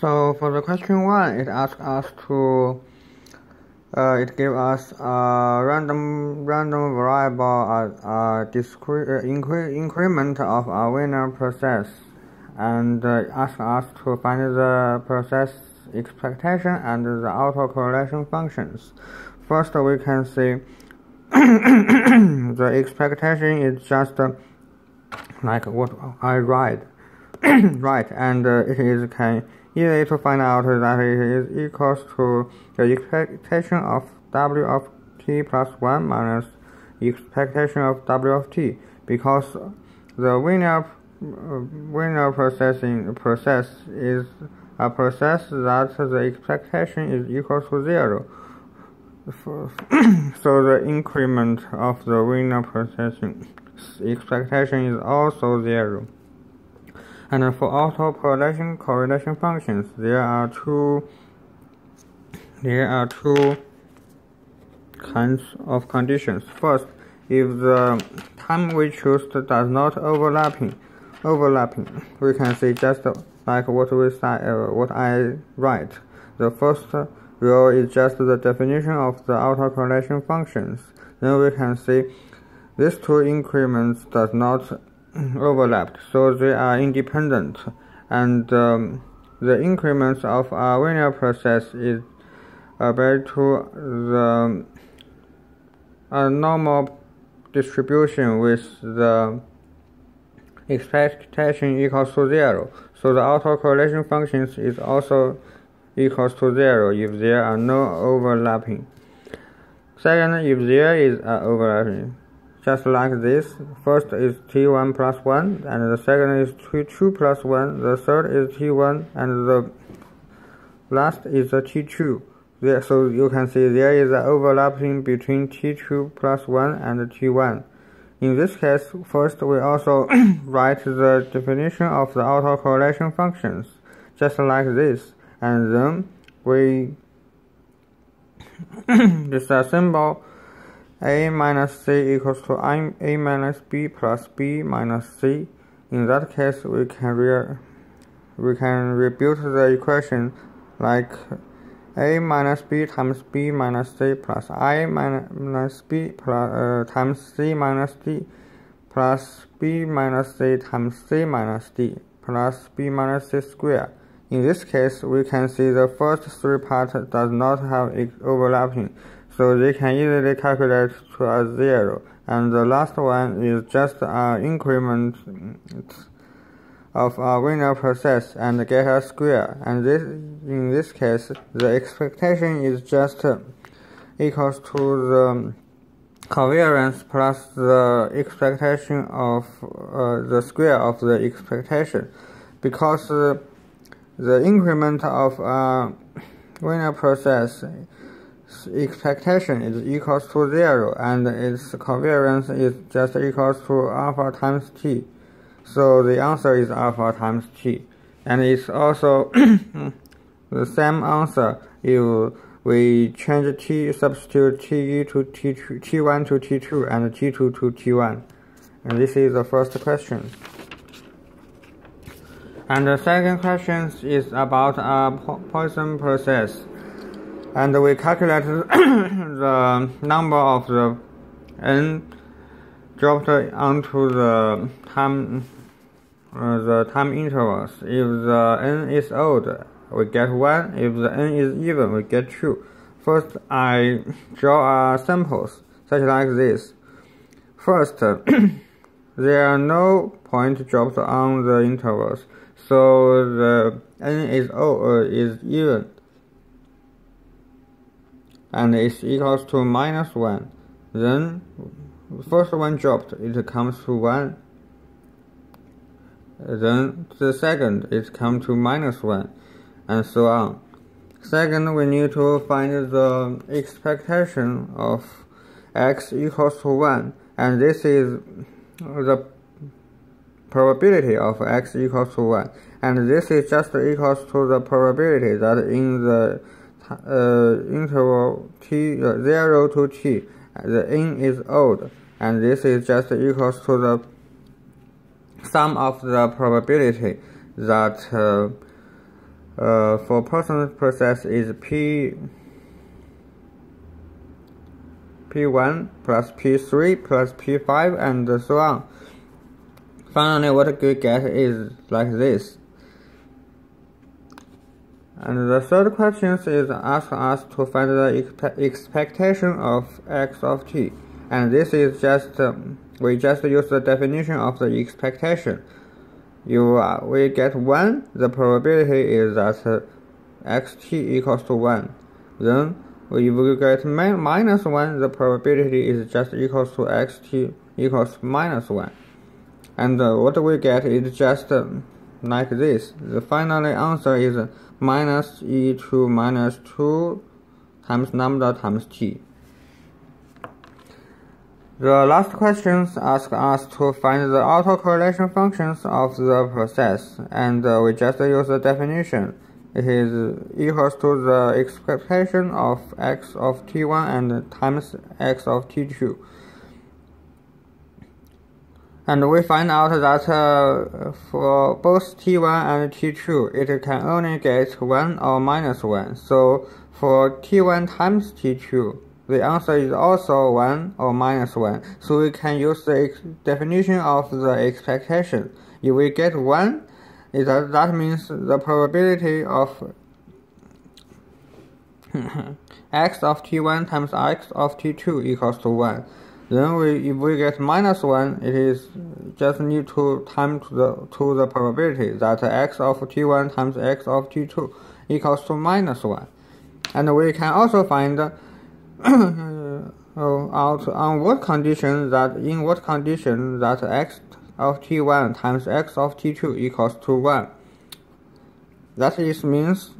So for the question 1, it asks us to it gives us a random variable discrete increment of a winner process, and asks us to find the process expectation and the autocorrelation functions. First, we can see the expectation is just like what I write, and it is easy to find out that it is equals to the expectation of W of t plus 1 minus expectation of W of t, because the winner process is a process that the expectation is equal to 0. So the increment of the winner processing expectation is also 0. And for autocorrelation functions, there are two kinds of conditions. First, if the time we choose does not overlapping, we can see just like what I write. The first row is just the definition of the autocorrelation functions. Then we can see these two increments does not overlap, so they are independent, and the increments of a linear process is about to the normal distribution with the expectation equals to 0. So the autocorrelation functions is also equals to 0 if there are no overlapping. Second, if there is overlapping, just like this, first is t1 plus 1, and the second is t2 plus 1, the third is t1, and the last is the t2. So you can see there is an overlapping between t2 plus 1 and t1. In this case, first we also write the definition of the autocorrelation functions, just like this, and then we disassemble a minus c equals to a minus b plus b minus c. In that case, we can rebuild the equation like a minus b times b minus c plus I minus b plus, times c minus d plus b minus c times c minus d plus b minus c squared. In this case, we can see the first three parts does not have overlapping, so they can easily calculate to a 0, and the last one is just an increment of a winner process and get a square, and in this case the expectation is just equals to the covariance plus the expectation of the square of the expectation, because the increment of a winner process expectation is equals to 0, and its covariance is just equals to alpha times t. So the answer is alpha times t, and it's also the same answer if we change t, substitute t to t2, t1 to t2, and t2 to t1. And this is the first question. And the second question is about a Poisson process, and we calculate the number of the n dropped onto the time intervals. If the n is odd, we get 1. If the n is even, we get 2. First, I draw samples such like this. First, there are no points dropped on the intervals, so the n is even, and it's equals to minus 1. Then first one dropped, it comes to 1. Then the second, it comes to minus 1, and so on. Second, we need to find the expectation of x equals to 1, and this is the probability of x equals to 1, and this is just equals to the probability that in the interval t 0 to t, the n is odd, and this is just equals to the sum of the probability that for person process is P1 plus P3 plus P5 and so on. Finally, what we get is like this. And the third question is ask us to find the expectation of x of t. And this is just, we just use the definition of the expectation. We get 1, the probability is that xt equals to 1. Then if we get minus 1, the probability is just equals to xt equals minus 1. And what we get is just like this. The final answer is minus e to minus 2 times lambda times t. The last questions ask us to find the autocorrelation functions of the process, and we just use the definition. It is equals to the expectation of x of t1 and times x of t2. And we find out that for both t1 and t2, it can only get 1 or minus 1. So for t1 times t2, the answer is also 1 or minus 1. So we can use the definition of the expectation. If we get 1, that means the probability of x of t1 times x of t2 equals to 1. Then if we get minus 1, it is just need to time to the probability that x of t1 times x of t2 equals to minus 1. And we can also find out on what condition that x of t1 times x of t2 equals to 1. That is means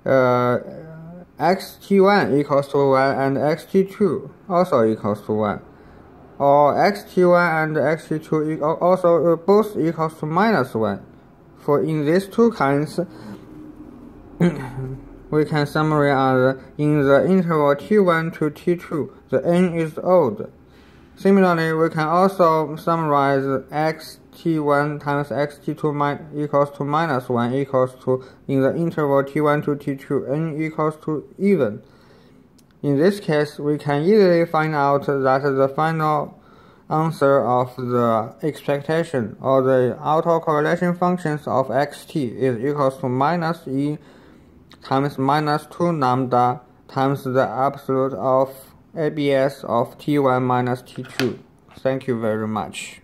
xt1 equals to 1 and xt2 also equals to 1, or xt1 and xt2 also both equals to minus 1. For in these two kinds, we can summarize in the interval t1 to t2, the n is odd. Similarly, we can also summarize xt1 times xt2 equals to minus 1 equals to, in the interval t1 to t2, n equals to even. In this case, we can easily find out that the final answer of the expectation or the autocorrelation functions of xt is equals to minus e times minus 2 lambda times the absolute of ABS of t1 minus t2. Thank you very much.